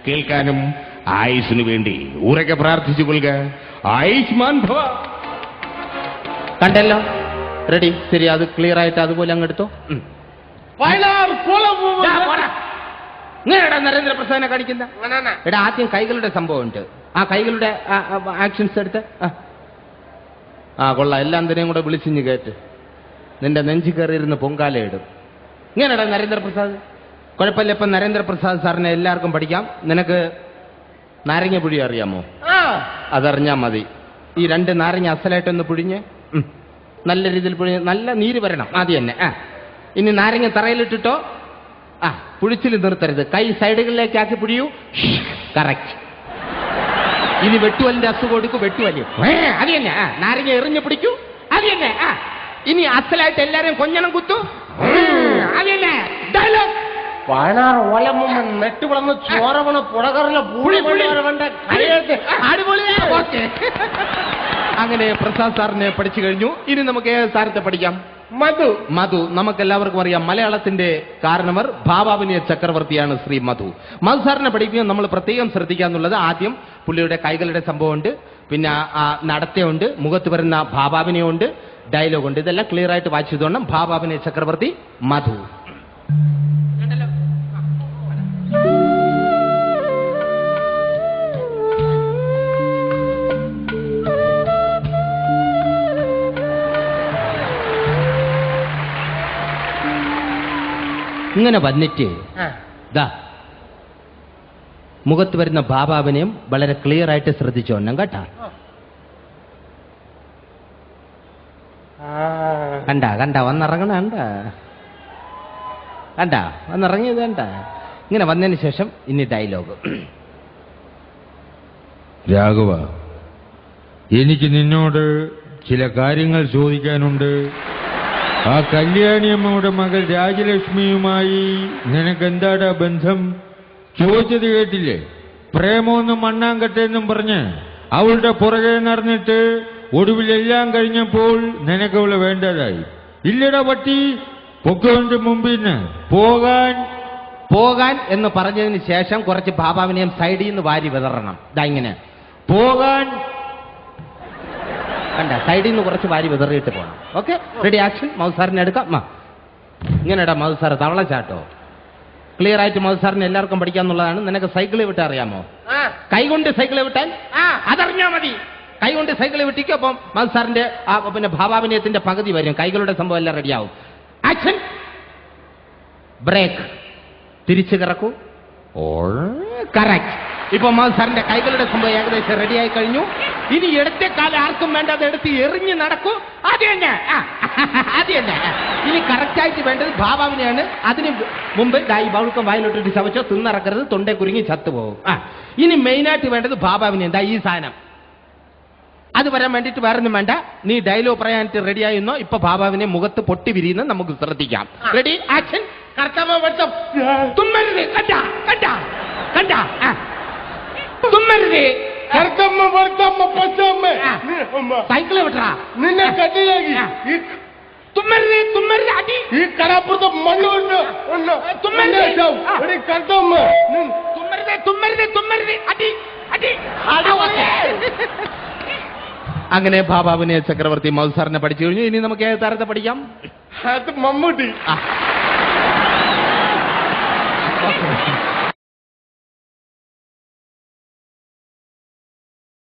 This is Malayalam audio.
കേൾക്കാനും ആയുസിനു വേണ്ടി ഉറക്കെ പ്രാർത്ഥിച്ചുകൊള്ളുക. ആയുഷ്മാൻ ഭവ. കണ്ടല്ലോ, റെഡി. ശരി, അത് ക്ലിയർ ആയിട്ട് അതുപോലെ അങ്ങ് എടുത്തോ. ഇങ്ങനെയാടാ നരേന്ദ്രപ്രസാദിനെ കാണിക്കുന്ന. എടാ, ആദ്യം കൈകളുടെ സംഭവം ഉണ്ട്. ആ കൈകളുടെ ആക്ഷൻസ് എടുത്ത്. കൊള്ളാം. എല്ലാം തന്നെയും കൂടെ വിളിച്ചിഞ്ഞ് കേട്ട് നിന്റെ നെഞ്ചി കയറിയിരുന്ന് പൊങ്കാലയിടും. ഇങ്ങനെയാടാ നരേന്ദ്രപ്രസാദ്. കുഴപ്പമില്ല. ഇപ്പം നരേന്ദ്രപ്രസാദ് സാറിനെ എല്ലാവർക്കും പഠിക്കാം. നിനക്ക് നാരങ്ങ പുഴി അറിയാമോ? അതറിഞ്ഞാൽ മതി. ഈ 2 നാരങ്ങ അസലായിട്ടൊന്ന് പുഴിഞ്ഞ് നല്ല രീതിയിൽ പുഴിഞ്ഞ് നല്ല നീര് വരണം ആദ്യം തന്നെ. ഇനി നാരങ്ങ തറയിലിട്ടിട്ടോ. പുഴിച്ചിൽ നിർത്തരുത്. കൈ സൈഡുകളിലേക്കാക്കി പുഴിയൂ. കറക്റ്റ്. ഇനി വെട്ടുവലിന്റെ അസുഖം കൊടുക്കൂ. വെട്ടുവലി അത് തന്നെ. നാരങ്ങ എറിഞ്ഞ് പിടിക്കൂ. അത് തന്നെ. ഇനി അസലായിട്ട് എല്ലാരും കൊഞ്ഞണം കുത്തു. അത് തന്നെ. ഡയലോഗ്. വയനാട് ഓലമ്മ നെട്ട് വളർന്ന് ചോരവണ പുഴകറിലെ അങ്ങനെ പ്രസാദ് സാറിനെ പഠിച്ചു കഴിഞ്ഞു. ഇനി നമുക്ക് ഏത് സാരത്തെ പഠിക്കാം? മധു. നമുക്കെല്ലാവർക്കും അറിയാം, മലയാളത്തിന്റെ കാരണവർ ഭാവാഭിനയ ചക്രവർത്തിയാണ് ശ്രീ മധു. മധു സാറിനെ പഠിക്കുമ്പോൾ നമ്മൾ പ്രത്യേകം ശ്രദ്ധിക്കാന്നുള്ളത്, ആദ്യം പുള്ളിയുടെ കൈകളുടെ സംഭവമുണ്ട്, പിന്നെ നടത്തയുണ്ട്, മുഖത്ത് വരുന്ന ഭാവാഭിനയമുണ്ട്, ഡയലോഗുണ്ട്. ഇതെല്ലാം ക്ലിയർ ആയിട്ട് വായിച്ചതുകൊണ്ട് ഭാവാഭിനയ ചക്രവർത്തി മധു. ഇങ്ങനെ വന്നിട്ട് മുഖത്ത് വരുന്ന ഭാവാഭിനയം വളരെ ക്ലിയർ ആയിട്ട് ശ്രദ്ധിച്ചോണം കേട്ടാ. കണ്ട വന്നിറങ്ങണ കണ്ട വന്നിറങ്ങിയത് കണ്ട. ഇങ്ങനെ വന്നതിന് ശേഷം ഇനി ഡയലോഗ്. രാഘവ, എനിക്ക് നിന്നോട് ചില കാര്യങ്ങൾ ചോദിക്കാനുണ്ട്. ആ കല്യാണിയമ്മയുടെ മകൾ രാജലക്ഷ്മിയുമായി നിനക്കെന്താടാ ബന്ധം? ചോദിച്ചത് കേട്ടില്ലേ? പ്രേമമൊന്നും മണ്ണാങ്കട്ടെന്നും പറഞ്ഞ് അവളുടെ പുറകെ നടന്നിട്ട് ഒടുവിലെല്ലാം കഴിഞ്ഞപ്പോൾ നിനക്കവളെ വേണ്ടതായി. ഇല്ലടാ പട്ടി, പൊക്കോന്റെ മുമ്പിന്ന് പോകാൻ എന്ന് പറഞ്ഞതിന് ശേഷം കുറച്ച് ഭാവാഭിനയം സൈഡിൽ നിന്ന് വാരി വിതറണം. ഇങ്ങനെ പോകാൻ കണ്ട, സൈഡിൽ നിന്ന് കുറച്ച് വാരി വിതറിയിട്ട് പോകണം. Okay, ready, action. മധുസാറിനെ എടുക്കാം. ഇങ്ങനെടാ മധുസാറ് തവളച്ചാട്ടോ. ക്ലിയർ ആയിട്ട് മധുസാറിനെ എല്ലാവർക്കും പഠിക്കാന്നുള്ളതാണ്. നിനക്ക് സൈക്കിളിൽ വിട്ടാൽ അറിയാമോ? കൈകൊണ്ട് സൈക്കിളിൽ വിട്ടാൽ അതറിഞ്ഞാൽ മതി. കൈകൊണ്ട് സൈക്കിളിൽ വിട്ടിക്കും. അപ്പം മധുസാറിന്റെ പിന്നെ ഭാവാഭിനയത്തിന്റെ പകുതി വരും. കൈകളുടെ സംഭവം എല്ലാം റെഡിയാവും. ആക്ഷൻ. ബ്രേക്ക്. തിരിച്ചു കിറക്കൂ. കറക്റ്റ്. ഇപ്പൊ മധുസാറിന്റെ കൈകളുടെ സംഭവം ഏകദേശം റെഡിയായി കഴിഞ്ഞു. ഇനി ഇടത്തെ കാലം ആർക്കും വേണ്ട, അത് എടുത്ത് എറിഞ്ഞ് നടക്കൂ. അത് തന്നെ. ഇനി കറക്റ്റായിട്ട് വേണ്ടത് ഭാവാഭിനയാണ്. അതിന് മുമ്പ് ഈ ബൗൾക്കം വായിലോട്ടിട്ട് ചവച്ചോ, തിന്നിറക്കരുത്, തൊണ്ടേ കുരുങ്ങി ചത്തുപോകും. ഇനി മെയിനായിട്ട് വേണ്ടത് ഭാവാഭിനയം. ഈ സാധനം അത് വരാൻ വേണ്ടിയിട്ട് വേറൊന്നും വേണ്ട. നീ ഡയലോഗ് പറയാനായിട്ട് റെഡിയായിരുന്നോ? ഇപ്പൊ ഭാവാഭിനയം മുഖത്ത് പൊട്ടി വിരിയുന്നത് നമുക്ക് ശ്രദ്ധിക്കാം. Ready, action. തുമ്മരുത്. തുമ്മരുത്. സൈക്കിള് വിട്ടറാ. നിന്നെ കട്ടിയാക്കി തുമ്മരുത്. അടി. ഈ കടാപ്പുറത്ത് മണ്ണ് തുമ്മരുത്. അടി. അങ്ങനെ ഭാവാഭിനയ ചക്രവർത്തി മധുസാറിനെ പഠിച്ചു കഴിഞ്ഞു. ഇനി നമുക്ക് ഏത് താരത്തെ പഠിക്കാം? മമ്മൂട്ടി.